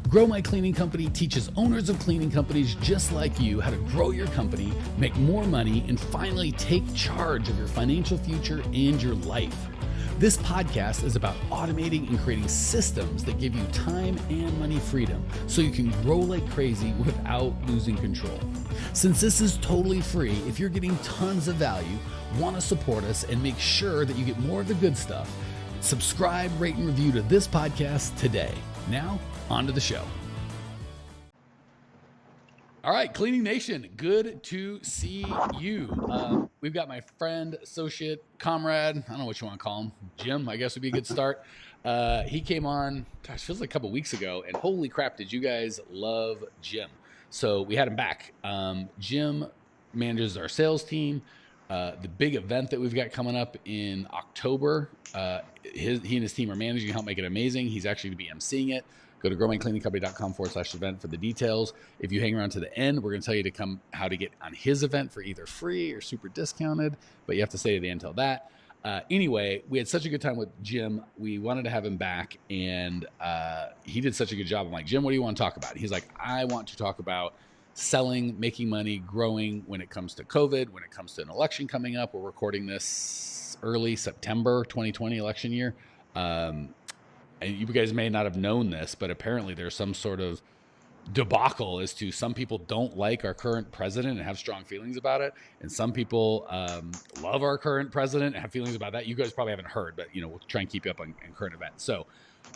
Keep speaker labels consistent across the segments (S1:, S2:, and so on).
S1: Grow My Cleaning Company teaches owners of cleaning companies just like you how to grow your company, make more money, and finally take charge of your financial future and your life. This podcast is about automating and creating systems that give you time and money freedom so you can grow like crazy without losing control. Since this is totally free, if you're getting tons of value, want to support us and make sure that you get more of the good stuff, subscribe, rate, and review to this podcast today. Now, on to the show. All right, Cleaning Nation, good to see you. We've got my friend, associate, comrade, I don't know what you want to call him, Jim, I guess would be a good start. He came on, gosh, feels like a couple weeks ago, and holy crap, did you guys love Jim. So we had him back. Jim manages our sales team. The big event that we've got coming up in October, he and his team are managing to help make it amazing. He's actually going to be emceeing it. Go to growmycleaningcompany.com/event for the details. If you hang around to the end, we're going to tell you how to get on his event for either free or super discounted, but you have to stay to the end till that. Anyway, we had such a good time with Jim. We wanted to have him back, and he did such a good job. I'm like, Jim, what do you want to talk about? He's like, I want to talk about selling, making money, growing when it comes to COVID, when it comes to an election coming up. We're recording this early September 2020 election year. And you guys may not have known this, but apparently there's some sort of debacle as to some people don't like our current president and have strong feelings about it. And some people love our current president and have feelings about that. You guys probably haven't heard, but we'll try and keep you up on current events. So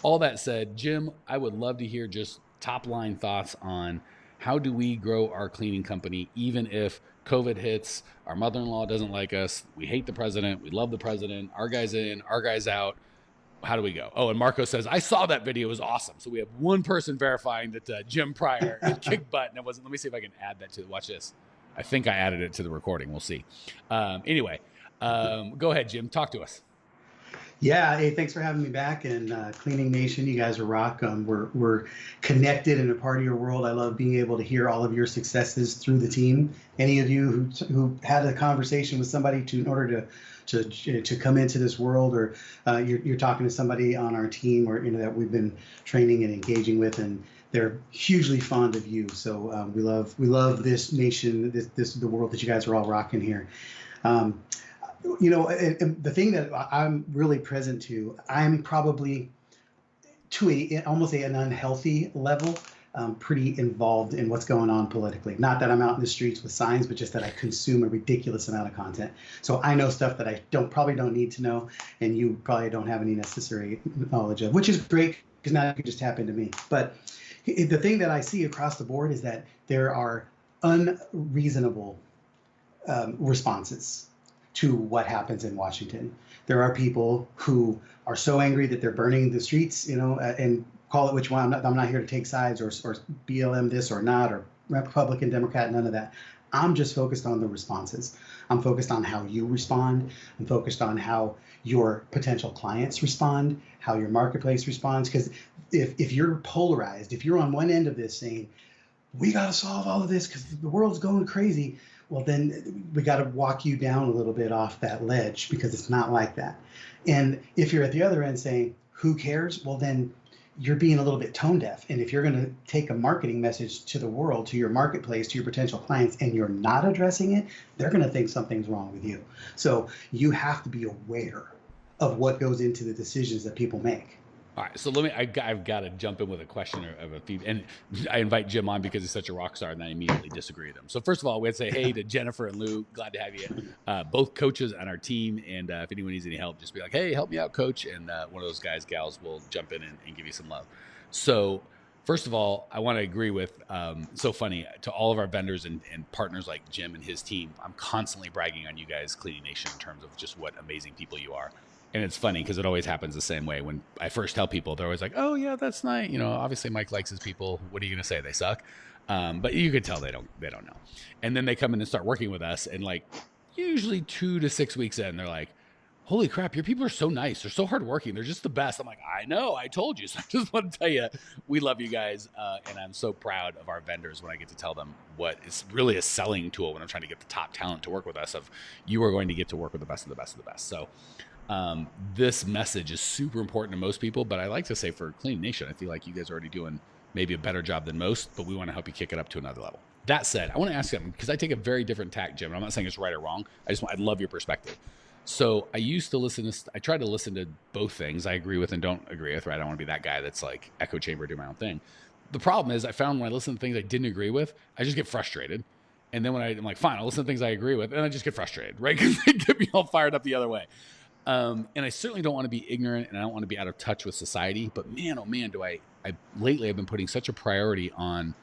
S1: all that said, Jim, I would love to hear just top line thoughts on how do we grow our cleaning company, even if COVID hits, our mother-in-law doesn't like us, we hate the president, we love the president, our guy's in, our guy's out. How do we go? Oh, and Marco says, I saw that video. It was awesome. So we have one person verifying that Jim Pryor kicked butt. And it wasn't. Let me see if I can add that to watch this. I think I added it to the recording. We'll see. Anyway, go ahead, Jim. Talk to us.
S2: Yeah. Hey, thanks for having me back. And Cleaning Nation, you guys are rock. We're connected and a part of your world. I love being able to hear all of your successes through the team. Any of you who had a conversation with somebody in order to come into this world, or you're talking to somebody on our team, or that we've been training and engaging with, and they're hugely fond of you. So we love this nation, the world that you guys are all rocking here. And the thing that I'm really present to, I'm probably to almost an unhealthy level, pretty involved in what's going on politically. Not that I'm out in the streets with signs, but just that I consume a ridiculous amount of content. So I know stuff that I probably don't need to know, and you probably don't have any necessary knowledge of, which is great because now you can just tap into me. But the thing that I see across the board is that there are unreasonable responses to what happens in Washington. There are people who are so angry that they're burning the streets, and call it which one. I'm not here to take sides or BLM this or not, or Republican, Democrat, none of that. I'm just focused on the responses. I'm focused on how you respond. I'm focused on how your potential clients respond, how your marketplace responds. Because if you're polarized, if you're on one end of this saying, we got to solve all of this because the world's going crazy, well, then we got to walk you down a little bit off that ledge, because it's not like that. And if you're at the other end saying, who cares? Well, then you're being a little bit tone deaf. And if you're going to take a marketing message to the world, to your marketplace, to your potential clients, and you're not addressing it, they're going to think something's wrong with you. So you have to be aware of what goes into the decisions that people make.
S1: All right, so I've got to jump in with a question of a few, and I invite Jim on because he's such a rock star, and I immediately disagree with him. So first of all, we'd say hey to Jennifer and Lou. Glad to have you, both coaches on our team, and if anyone needs any help, just be like, hey, help me out, coach, and one of those guys, gals will jump in and give you some love. So first of all, I want to agree with, so funny, to all of our vendors and partners like Jim and his team, I'm constantly bragging on you guys, Cleaning Nation, in terms of just what amazing people you are. And it's funny because it always happens the same way. When I first tell people, they're always like, oh, yeah, that's nice. Obviously Mike likes his people. What are you going to say? They suck. But you could tell they don't know. And then they come in and start working with us. And usually 2 to 6 weeks in, they're like, holy crap, your people are so nice. They're so hardworking. They're just the best. I'm like, I know, I told you. So I just want to tell you, we love you guys. And I'm so proud of our vendors when I get to tell them what is really a selling tool when I'm trying to get the top talent to work with us, of you are going to get to work with the best of the best of the best. So This message is super important to most people, but I like to say for Clean Nation, I feel like you guys are already doing maybe a better job than most, but we want to help you kick it up to another level. That said, I want to ask you something because I take a very different tack, Jim. And I'm not saying it's right or wrong. I'd love your perspective. So I used to I try to listen to both things I agree with and don't agree with, right? I don't want to be that guy that's like echo chamber, do my own thing. The problem is I found when I listen to things I didn't agree with, I just get frustrated. And then when I'm like, fine, I'll listen to things I agree with, and I just get frustrated, right? Because they get me all fired up the other way. And I certainly don't want to be ignorant, and I don't want to be out of touch with society. But man, oh man, lately I've been putting such a priority on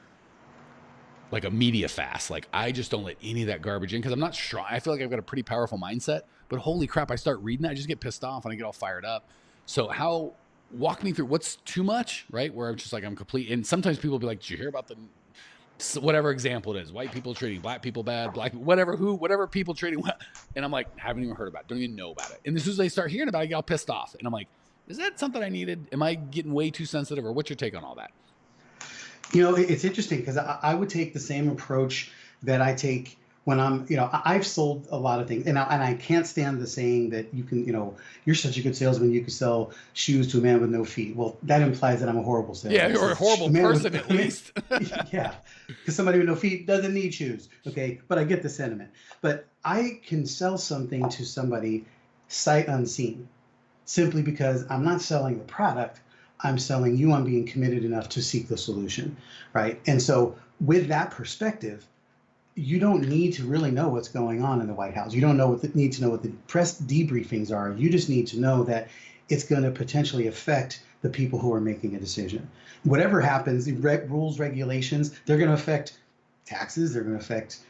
S1: like a media fast. Like I just don't let any of that garbage in because I'm not strong. I feel like I've got a pretty powerful mindset, but holy crap, I start reading that, I just get pissed off and I get all fired up. So walk me through what's too much, right? Where I'm just like, I'm complete. And sometimes people will be like, did you hear about the whatever example it is, white people treating black people bad, black whatever people treating well. And I'm like, haven't even heard about it, don't even know about it. And as soon as they start hearing about it, I get all pissed off. And I'm like, is that something I needed? Am I getting way too sensitive, or what's your take on all that?
S2: It's interesting because I would take the same approach that I take when I've sold a lot of things, and I can't stand the saying that you can, you're such a good salesman, you can sell shoes to a man with no feet. Well, that implies that I'm a horrible salesman.
S1: Yeah, you're a horrible person at least.
S2: Yeah, because somebody with no feet doesn't need shoes. Okay, but I get the sentiment. But I can sell something to somebody sight unseen, simply because I'm not selling the product. I'm selling you on being committed enough to seek the solution, right? And so with that perspective, you don't need to really know what's going on in the White House. You don't need to know what the press debriefings are. You just need to know that it's going to potentially affect the people who are making a decision. Whatever happens, the rules, regulations, they're going to affect taxes. They're going to affect,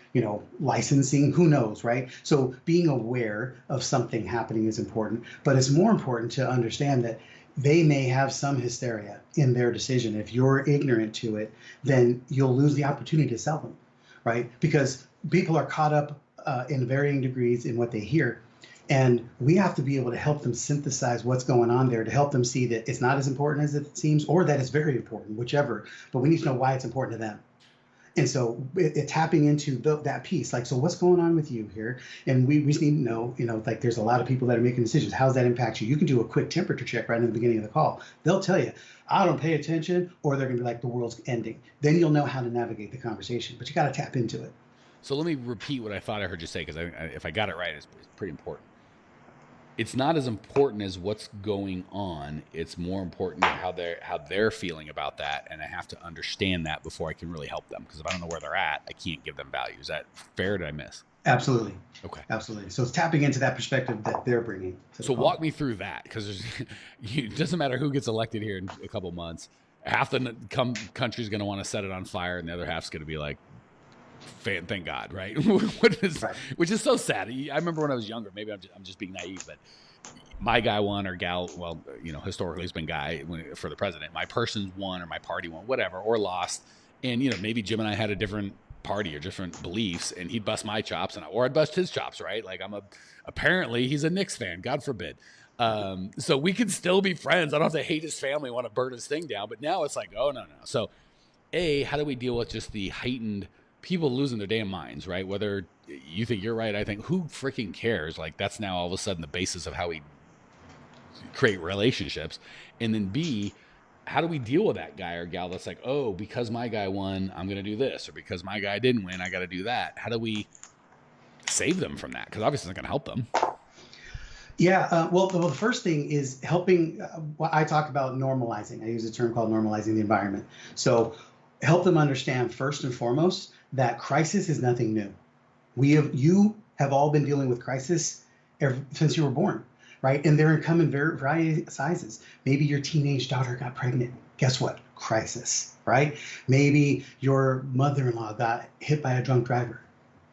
S2: licensing. Who knows, right? So being aware of something happening is important, but it's more important to understand that they may have some hysteria in their decision. If you're ignorant to it, then you'll lose the opportunity to sell them, right? Because people are caught up in varying degrees in what they hear. And we have to be able to help them synthesize what's going on there, to help them see that it's not as important as it seems, or that it's very important, whichever. But we need to know why it's important to them. And so tapping into that piece, like, so what's going on with you here? And we just need to know, like there's a lot of people that are making decisions. How's that impact you? You can do a quick temperature check right in the beginning of the call. They'll tell you, I don't pay attention, or they're going to be like, the world's ending. Then you'll know how to navigate the conversation, but you got to tap into it.
S1: So let me repeat what I thought I heard you say, because if I got it right, it's pretty important. It's not as important as what's going on. It's more important how they're feeling about that, and I have to understand that before I can really help them. Because if I don't know where they're at, I can't give them value. Is that fair? Did I miss?
S2: Absolutely.
S1: Okay.
S2: Absolutely. So it's tapping into that perspective that they're bringing.
S1: So walk me through that, because it doesn't matter who gets elected here in a couple months. Half the country's going to want to set it on fire, and the other half's going to be like, thank God, right? Which is so sad. I remember when I was younger, maybe I'm just being naive, but my guy won, or gal, well, historically it's been guy for the president. My person won, or my party won, whatever, or lost. And, maybe Jim and I had a different party or different beliefs, and he'd bust my chops, or I'd bust his chops, right? Like apparently he's a Knicks fan, God forbid. So we can still be friends. I don't have to hate his family, want to burn his thing down. But now it's like, oh, no. So how do we deal with just the heightened people losing their damn minds, right? Whether you think you're right, I think, who freaking cares? Like, that's now all of a sudden the basis of how we create relationships. And then B, how do we deal with that guy or gal that's like, oh, because my guy won, I'm going to do this, or because my guy didn't win, I got to do that? How do we save them from that? Because obviously it's not going to help them.
S2: Yeah, well, the first thing is helping. I talk about normalizing. I use a term called normalizing the environment. So help them understand first and foremost that crisis is nothing new. You have all been dealing with crisis since you were born, right? And they're come in variety sizes. Maybe your teenage daughter got pregnant. Guess what? Crisis, right? Maybe your mother-in-law got hit by a drunk driver.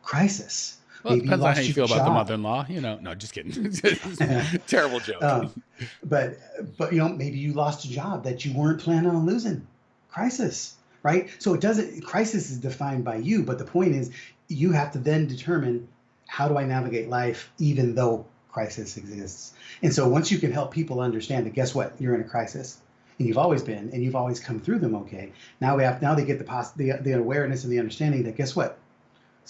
S2: Crisis.
S1: Well, it depends on how you feel about the mother-in-law. No, just kidding. Terrible joke.
S2: But maybe you lost a job that you weren't planning on losing. Crisis, right? So crisis is defined by you, but the point is you have to then determine, how do I navigate life even though crisis exists? And so once you can help people understand that, guess what? You're in a crisis, and you've always been, and you've always come through them okay. Now they get the awareness and the understanding that, guess what?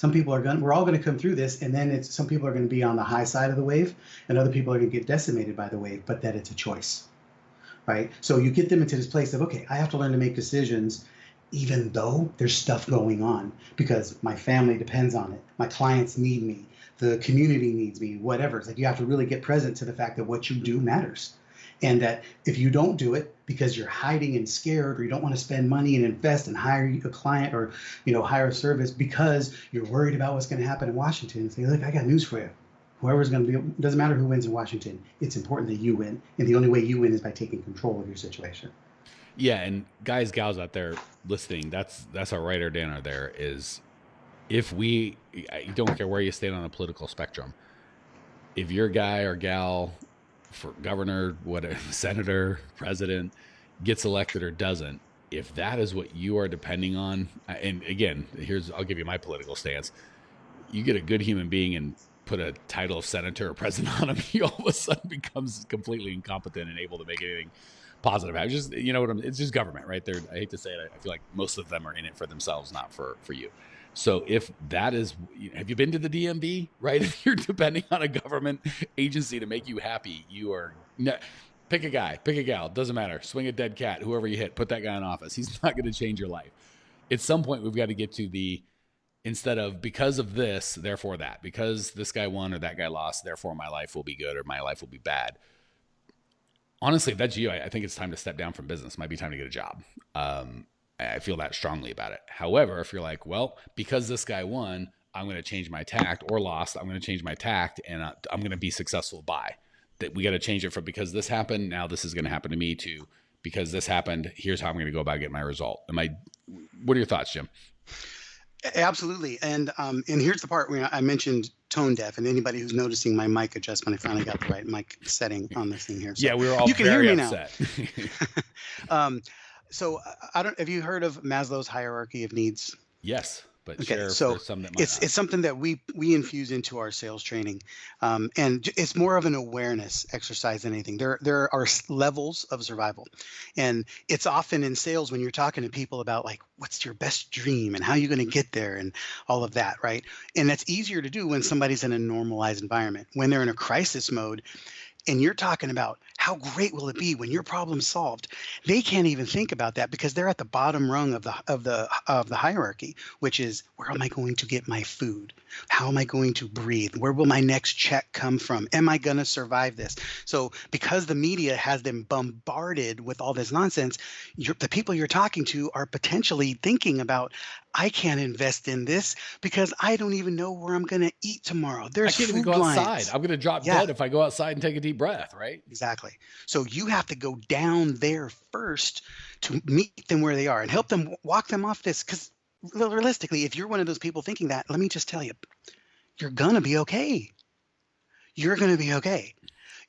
S2: we're all going to come through this, and then some people are going to be on the high side of the wave, and other people are going to get decimated by the wave, but that it's a choice, right? So you get them into this place of, okay, I have to learn to make decisions even though there's stuff going on because my family depends on it. My clients need me. The community needs me, whatever. It's like you have to really get present to the fact that what you do matters. And that if you don't do it because you're hiding and scared, or you don't want to spend money and invest and hire a client, or hire a service because you're worried about what's going to happen in Washington, say, look, I got news for you. Whoever's going to be, doesn't matter who wins in Washington. It's important that you win, and the only way you win is by taking control of your situation.
S1: Yeah, and guys, gals out there listening, that's our right or dinner. There is, if we, I don't care where you stand on a political spectrum, if your guy or gal for governor, whatever, senator, president gets elected or doesn't, if that is what you are depending on, and again, I'll give you my political stance. You get a good human being and put a title of senator or president on him, he all of a sudden becomes completely incompetent and able to make anything positive happen. Just it's just government, right? There, I hate to say it, I feel like most of them are in it for themselves, not for you. So if that is, have you been to the DMV, right? If you're depending on a government agency to make you happy, you are, pick a guy, pick a gal, doesn't matter. Swing a dead cat, whoever you hit, put that guy in office. He's not going to change your life. At some point, we've got to get to the, instead of because of this, therefore that, because this guy won or that guy lost, therefore my life will be good or my life will be bad. Honestly, if that's you, I think it's time to step down from business. It might be time to get a job. I feel that strongly about it. However, if you're like, well, because this guy won, I'm going to change my tact, or lost, I'm going to change my tact, and I'm going to be successful by that. We got to change it from because this happened, now this is going to happen to me, to because this happened, here's how I'm going to go about getting my result. What are your thoughts, Jim?
S2: Absolutely. And here's the part where I mentioned tone deaf, and anybody who's noticing my mic adjustment, I finally got the right mic setting on this thing here.
S1: So yeah, we were all you can very hear me upset.
S2: Now. So I don't. Have you heard of Maslow's hierarchy of needs?
S1: Yes, but
S2: okay. So it's something that we infuse into our sales training, and it's more of an awareness exercise than anything. There are levels of survival, and it's often in sales when you're talking to people about like what's your best dream and how you're going to get there and all of that, right? And that's easier to do when somebody's in a normalized environment. When they're in a crisis mode, and you're talking about how great will it be when your problem's solved, they can't even think about that because they're at the bottom rung of the hierarchy, which is, where am I going to get my food? How am I going to breathe? Where will my next check come from? Am I going to survive this? So because the media has them bombarded with all this nonsense, the people you're talking to are potentially thinking about, I can't invest in this because I don't even know where I'm going to eat tomorrow. There's
S1: I can't even go outside. I'm going to drop dead if I go outside and take a deep breath, right?
S2: Exactly. So you have to go down there first to meet them where they are and help them walk them off this. Because realistically, if you're one of those people thinking that, let me just tell you, you're going to be okay. You're going to be okay.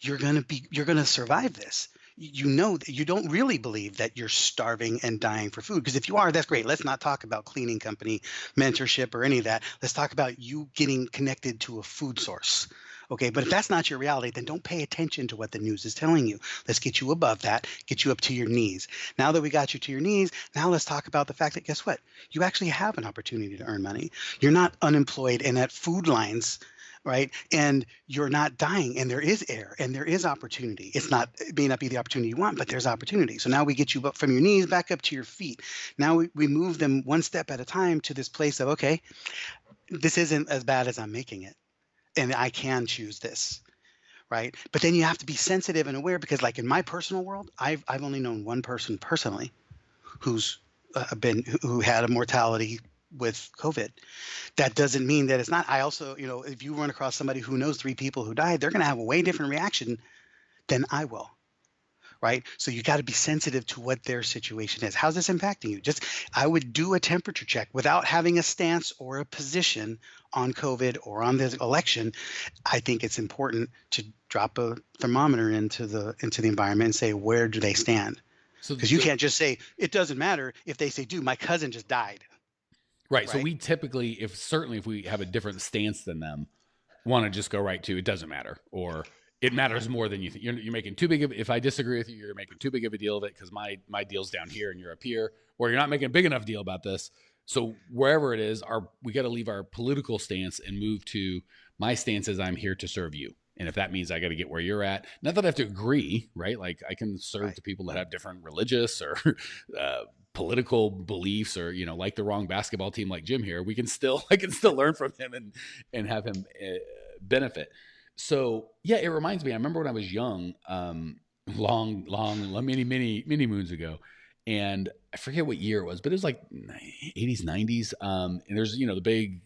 S2: You're going to survive this. You know that you don't really believe that you're starving and dying for food. Because if you are, that's great. Let's not talk about cleaning company mentorship or any of that. Let's talk about you getting connected to a food source. Okay, but if that's not your reality, then don't pay attention to what the news is telling you. Let's get you above that, get you up to your knees. Now that we got you to your knees, now let's talk about the fact that, guess what? You actually have an opportunity to earn money. You're not unemployed and at food lines, right? And you're not dying, and there is air, and there is opportunity. It may not be the opportunity you want, but there's opportunity. So now we get you up from your knees back up to your feet. Now we move them one step at a time to this place of, okay, this isn't as bad as I'm making it, and I can choose this, right? But then you have to be sensitive and aware, because like in my personal world, I've only known one person personally who had a mortality with COVID. That doesn't mean that it's not. I also, if you run across somebody who knows 3 people who died, they're going to have a way different reaction than I will. Right? So you got to be sensitive to what their situation is. How's this impacting you? I would do a temperature check without having a stance or a position on COVID or on the election. I think it's important to drop a thermometer into the environment and say, where do they stand? Because you can't just say, it doesn't matter if they say, dude, my cousin just died.
S1: Right. So we typically, if we have a different stance than them, want to just go right to, it doesn't matter, or it matters more than you think. You're making too big of, if I disagree with you, you're making too big of a deal of it because my deal's down here and you're up here, or you're not making a big enough deal about this. So wherever it is, we got to leave our political stance and move to my stance is I'm here to serve you. And if that means I got to get where you're at, not that I have to agree, right? Like I can serve
S2: Right.
S1: the people that have different religious or uh, political beliefs, or like the wrong basketball team, like Jim here. I can still learn from him and have him benefit. So yeah, it reminds me. I remember when I was young, many moons ago, and I forget what year it was, but it was like 80s, 90s. And there's, the big,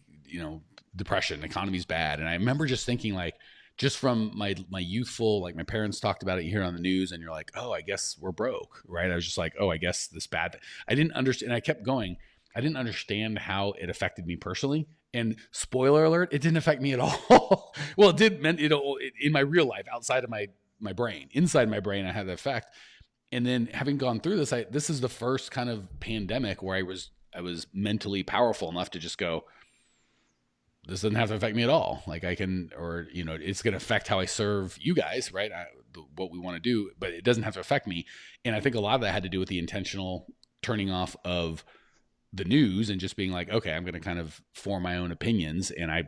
S1: depression, economy's bad. And I remember just thinking like, just from my youthful, like my parents talked about it, you hear it on the news and you're like, oh, I guess we're broke, right? I was just like, oh, I guess this bad thing. I didn't understand. And I kept going. I didn't understand how it affected me personally. And spoiler alert, it didn't affect me at all. Well, it did meant, in my real life, outside of my brain, inside my brain, I had the effect. And then having gone through this, this is the first kind of pandemic where I was mentally powerful enough to just go, this doesn't have to affect me at all. Like I can, or it's going to affect how I serve you guys, right? What we want to do, but it doesn't have to affect me. And I think a lot of that had to do with the intentional turning off of the news and just being like, okay, I'm going to kind of form my own opinions. And I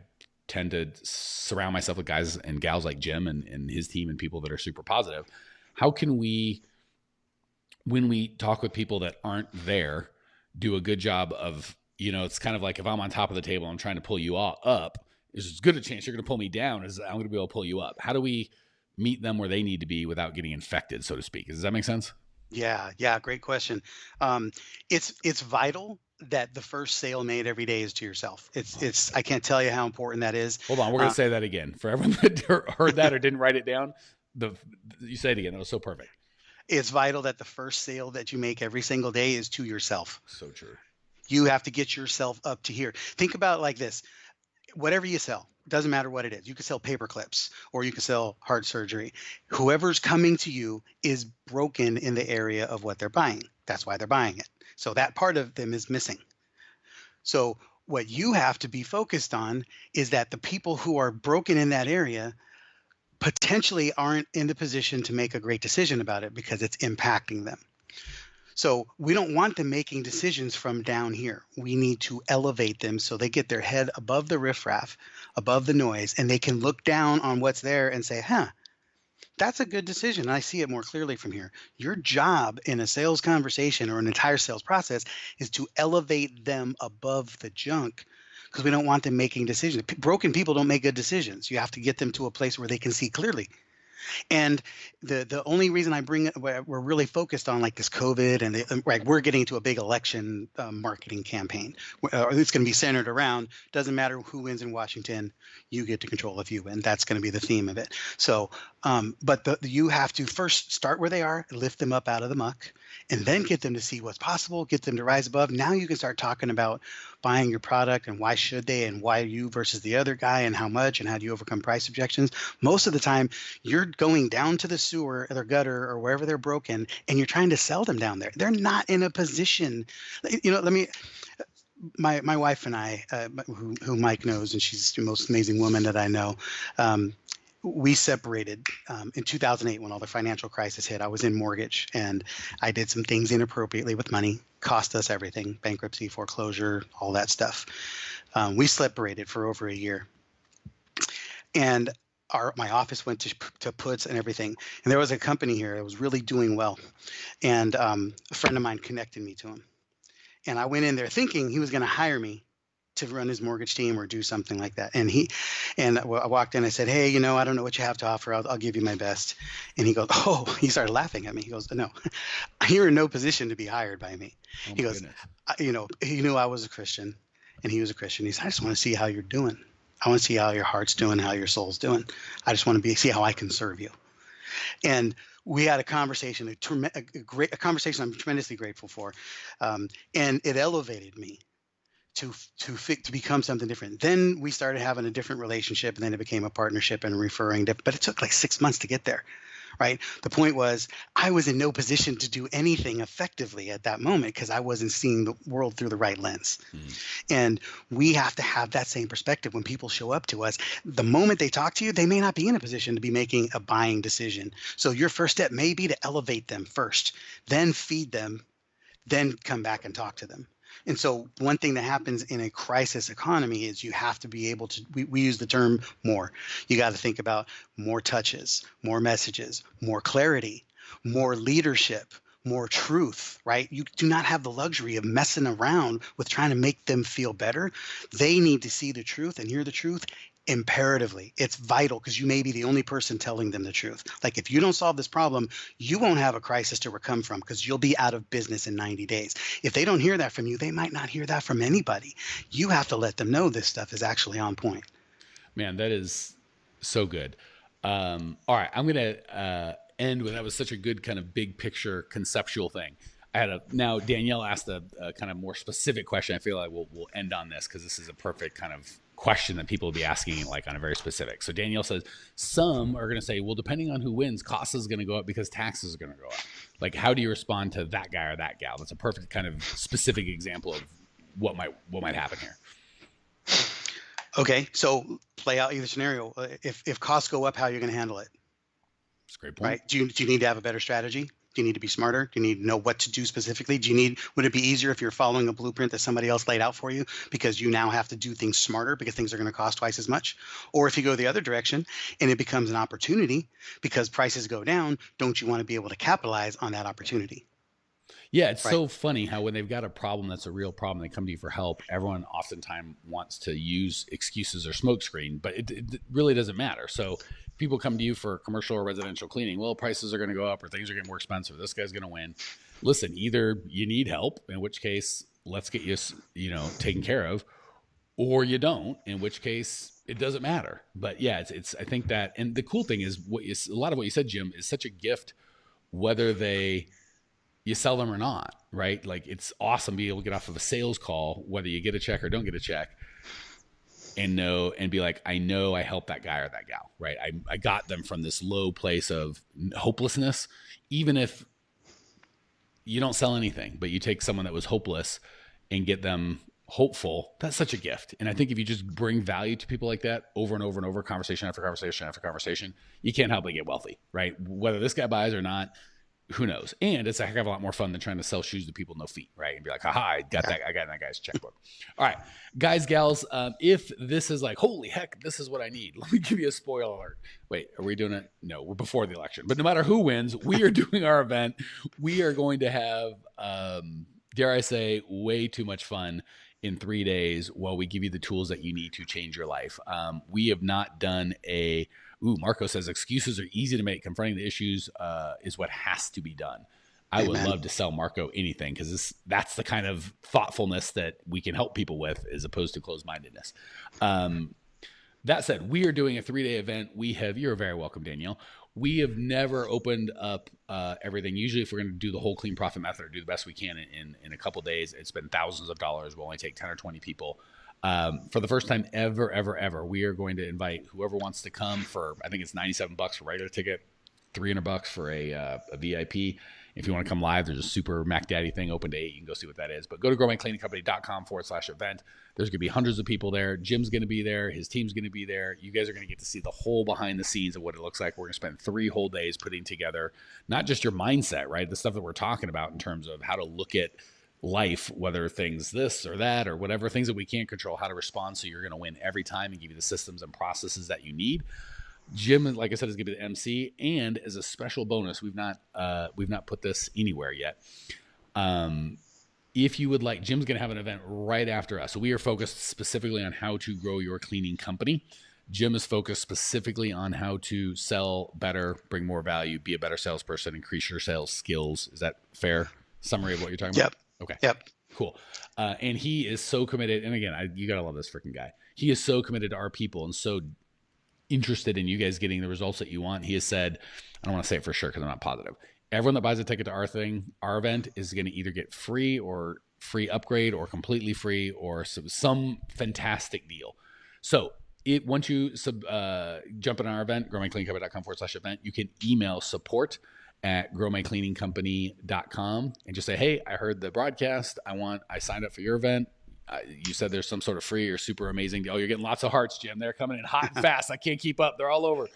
S1: tend to surround myself with guys and gals like Jim and his team and people that are super positive. How can we, when we talk with people that aren't there, do a good job of, it's kind of like if I'm on top of the table, I'm trying to pull you all up, there's as good a chance you're going to pull me down as I'm going to be able to pull you up. How do we meet them where they need to be without getting infected, so to speak? Does that make sense?
S2: Yeah, great question. Um, it's vital that the first sale made every day is to yourself. It's I can't tell you how important that is.
S1: Hold on, we're going
S2: Uh,
S1: to say that again for everyone that heard that or didn't write it down. The You say it again. That was so perfect.
S2: it's vital that the first sale that you make every single day is to yourself.
S1: So true.
S2: You have to get yourself up to here. Think about it like this. Whatever you sell, doesn't matter what it is. You can sell paper clips or you can sell heart surgery. Whoever's coming to you is broken in the area of what they're buying. That's why they're buying it. So that part of them is missing. So what you have to be focused on is that the people who are broken in that area potentially aren't in the position to make a great decision about it because it's impacting them. So we don't want them making decisions from down here. We need to elevate them so they get their head above the riffraff, above the noise, and they can look down on what's there and say, huh, that's a good decision. I see it more clearly from here. Your job in a sales conversation or an entire sales process is to elevate them above the junk because we don't want them making decisions. Broken people don't make good decisions. You have to get them to a place where they can see clearly. And the only reason I bring it, we're really focused on like this COVID and right, we're getting to a big election marketing campaign. It's going to be centered around, doesn't matter who wins in Washington, you get to control if you win. That's going to be the theme of it. So, but you have to first start where they are, lift them up out of the muck, and then get them to see what's possible, get them to rise above. Now you can start talking about buying your product and why should they and why you versus the other guy and how much and how do you overcome price objections. Most of the time, you're going down to the sewer or their gutter or wherever they're broken and you're trying to sell them down there. They're not in a position. Let me. My wife and I, who Mike knows, and she's the most amazing woman that I know. We separated in 2008 when all the financial crisis hit. I was in mortgage and I did some things inappropriately with money, cost us everything, bankruptcy, foreclosure, all that stuff. We separated for over a year. And my office went to puts and everything. And there was a company here that was really doing well. And a friend of mine connected me to him. And I went in there thinking he was going to hire me to run his mortgage team or do something like that. And I walked in, I said, hey, I don't know what you have to offer. I'll give you my best. And he goes, oh, he started laughing at me. He goes, no, you're in no position to be hired by me.
S1: Oh
S2: He
S1: my
S2: goes,
S1: goodness.
S2: he knew I was a Christian and he was a Christian. He said, I just want to see how you're doing. I want to see how your heart's doing, how your soul's doing. I just want to see how I can serve you. And we had a conversation, a conversation I'm tremendously grateful for. And it elevated me to become something different. Then we started having a different relationship, and then it became a partnership and referring. But it took like 6 months to get there, right? The point was I was in no position to do anything effectively at that moment because I wasn't seeing the world through the right lens. And we have to have that same perspective when people show up to us. The moment they talk to you, they may not be in a position to be making a buying decision. So your first step may be to elevate them first, then feed them, then come back and talk to them. And so one thing that happens in a crisis economy is you have to be able to, we use the term more. You got to think about more touches, more messages, more clarity, more leadership, more truth, right? You do not have the luxury of messing around with trying to make them feel better. They need to see the truth and hear the truth imperatively. It's vital because you may be the only person telling them the truth. Like if you don't solve this problem, you won't have a crisis to recover from because you'll be out of business in 90 days. If they don't hear that from you, they might not hear that from anybody. You have to let them know this stuff is actually on point.
S1: Man, that is so good. All right, I'm gonna end with that was such a good kind of big picture conceptual thing. Now Danielle asked a kind of more specific question. I feel like we'll end on this because this is a perfect kind of question that people will be asking like on a very specific. So Danielle says some are going to say, well, depending on who wins, cost is going to go up because taxes are going to go up. Like, how do you respond to that guy or that gal? That's a perfect kind of specific example of what might happen here.
S2: Okay, so play out either scenario. If costs go up, how are you going to handle it?
S1: That's a great point.
S2: Right? Do you need to have a better strategy? Do you need to be smarter? Do you need to know what to do specifically? Would it be easier if you're following a blueprint that somebody else laid out for you because you now have to do things smarter because things are going to cost twice as much? Or if you go the other direction and it becomes an opportunity because prices go down, don't you want to be able to capitalize on that opportunity?
S1: Yeah, it's so funny how when they've got a problem that's a real problem, they come to you for help. Everyone oftentimes wants to use excuses or smokescreen, but it really doesn't matter. So people come to you for commercial or residential cleaning. Well, prices are going to go up or things are getting more expensive. This guy's going to win. Listen, either you need help, in which case let's get you taken care of, or you don't, in which case it doesn't matter. But yeah, it's I think that, and the cool thing is a lot of what you said, Jim, is such a gift, whether you sell them or not, right? Like it's awesome to be able to get off of a sales call, whether you get a check or don't get a check, and be like, I know I helped that guy or that gal, right? I got them from this low place of hopelessness. Even if you don't sell anything, but you take someone that was hopeless and get them hopeful, that's such a gift. And I think if you just bring value to people like that over and over and over, conversation after conversation after conversation, you can't help but get wealthy, right? Whether this guy buys or not, who knows? And it's a heck of a lot more fun than trying to sell shoes to people with no feet, right? And be like, haha, I got that guy's checkbook. All right, guys, gals, if this is like, holy heck, this is what I need, let me give you a spoiler alert. Wait, are we doing it? No, we're before the election. But no matter who wins, we are doing our event. We are going to have, dare I say, way too much fun in 3 days while we give you the tools that you need to change your life. We have not done Marco says excuses are easy to make. Confronting the issues is what has to be done. I would love to sell Marco anything because that's the kind of thoughtfulness that we can help people with as opposed to closed-mindedness. That said, we are doing a 3-day event. You're very welcome, Danielle. We have never opened up everything. Usually if we're going to do the whole clean profit method or do the best we can in a couple days, it's been thousands of dollars. We'll only take 10 or 20 people. For the first time ever, we are going to invite whoever wants to come for, I think it's $97 for a regular ticket, $300 for a VIP. If you want to come live, there's a super Mac Daddy thing open to 8. You can go see what that is. But go to growmycleaningcompany.com/event. There's going to be hundreds of people there. Jim's going to be there. His team's going to be there. You guys are going to get to see the whole behind the scenes of what it looks like. We're going to spend 3 whole days putting together not just your mindset, right? The stuff that we're talking about in terms of how to look at life, whether things this or that or whatever, things that we can't control, how to respond so you're going to win every time and give you the systems and processes that you need. Jim, like I said, is going to be the MC, and as a special bonus, we've not put this anywhere yet. If you would like, Jim's going to have an event right after us. So we are focused specifically on how to grow your cleaning company. Jim is focused specifically on how to sell better, bring more value, be a better salesperson, increase your sales skills. Is that fair summary of what you're talking about? Okay.
S2: Yep.
S1: Cool. And he is so committed. And again, you got to love this freaking guy. He is so committed to our people and so interested in you guys getting the results that you want. He has said, I don't want to say it for sure because I'm not positive. Everyone that buys a ticket to our event is going to either get free or free upgrade or completely free or some fantastic deal. So once you jump in our event, growmycleaningcompany.com/event, you can email support@growmycleaningcompany.com and just say, hey, I heard the broadcast. I signed up for your event. You said there's some sort of free or super amazing deal. Oh, you're getting lots of hearts, Jim. They're coming in hot and fast. I can't keep up. They're all over.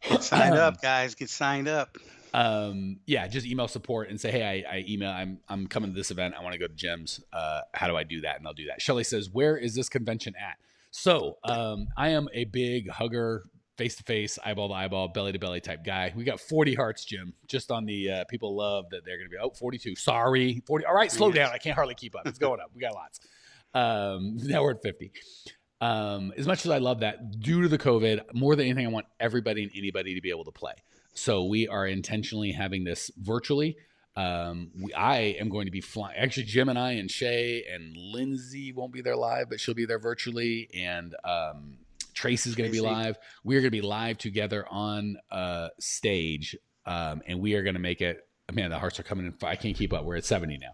S2: Get signed up, guys. Get signed up.
S1: Yeah, just email support and say, hey, I email, I'm coming to this event. I want to go to Jim's. How do I do that? And they'll do that. Shelly says, where is this convention at? So, I am a big hugger, face to face, eyeball to eyeball, belly to belly type guy. We got 40 hearts, Jim, just on the, people love that they're going to be, 42. Sorry. 40. All right. Slow down. I can't hardly keep up. It's going up. We got lots. Now we're at 50. As much as I love that, due to the COVID, more than anything, I want everybody and anybody to be able to play. So we are intentionally having this virtually. I am going to be flying. Actually, Jim and I and Shay and Lindsay won't be there live, but she'll be there virtually. And Tracy's going to be live. We're going to be live together on stage, and we are going to make it. Man, the hearts are coming in. I can't keep up. We're at 70 now.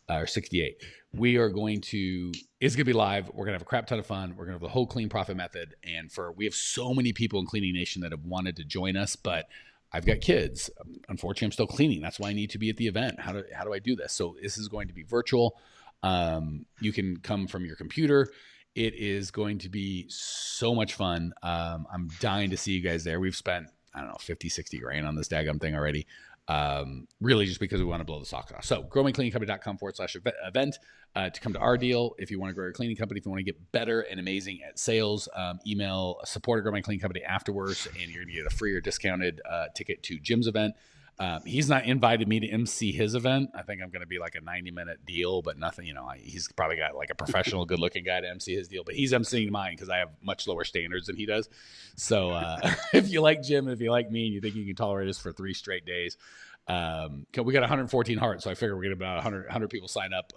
S1: Or 68. We are going to, it's going to be live. We're going to have a crap ton of fun. We're going to have the whole clean profit method. And we have so many people in Cleaning Nation that have wanted to join us, but I've got kids. Unfortunately, I'm still cleaning. That's why I need to be at the event. How do I do this? So this is going to be virtual. You can come from your computer. It is going to be so much fun. I'm dying to see you guys there. We've spent, I don't know, 50, 60 grand on this daggum thing already. Really just because we want to blow the socks off. So growmycleaningcompany.com/event to come to our deal. If you want to grow your cleaning company, if you want to get better and amazing at sales, email support at Grow My Cleaning Company afterwards, and you're going to get a free or discounted ticket to Jim's event. He's not invited me to MC his event. I think I'm going to be like a 90-minute deal, but nothing, he's probably got like a professional, good looking guy to MC his deal, but he's MCing mine because I have much lower standards than he does. So if you like Jim, if you like me, and you think you can tolerate us for 3 straight days, we got 114 hearts. So I figure we're going to about 100 people sign up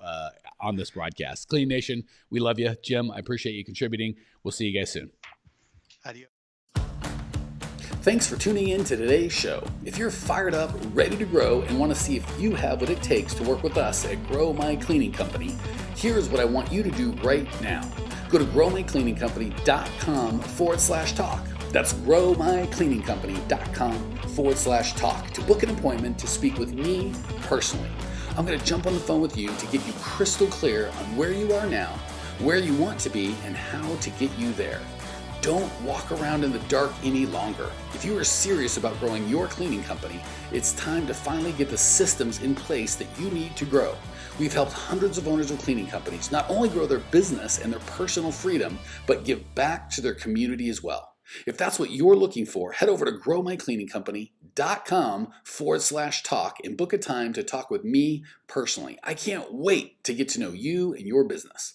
S1: on this broadcast. Clean Nation, we love you. Jim, I appreciate you contributing. We'll see you guys soon.
S2: Adios.
S1: Thanks for tuning in to today's show. If you're fired up, ready to grow, and want to see if you have what it takes to work with us at Grow My Cleaning Company, here's what I want you to do right now. Go to growmycleaningcompany.com/talk. That's growmycleaningcompany.com/talk to book an appointment to speak with me personally. I'm going to jump on the phone with you to get you crystal clear on where you are now, where you want to be, and how to get you there. Don't walk around in the dark any longer. If you are serious about growing your cleaning company, it's time to finally get the systems in place that you need to grow. We've helped hundreds of owners of cleaning companies not only grow their business and their personal freedom, but give back to their community as well. If that's what you're looking for, head over to growmycleaningcompany.com/talk and book a time to talk with me personally. I can't wait to get to know you and your business.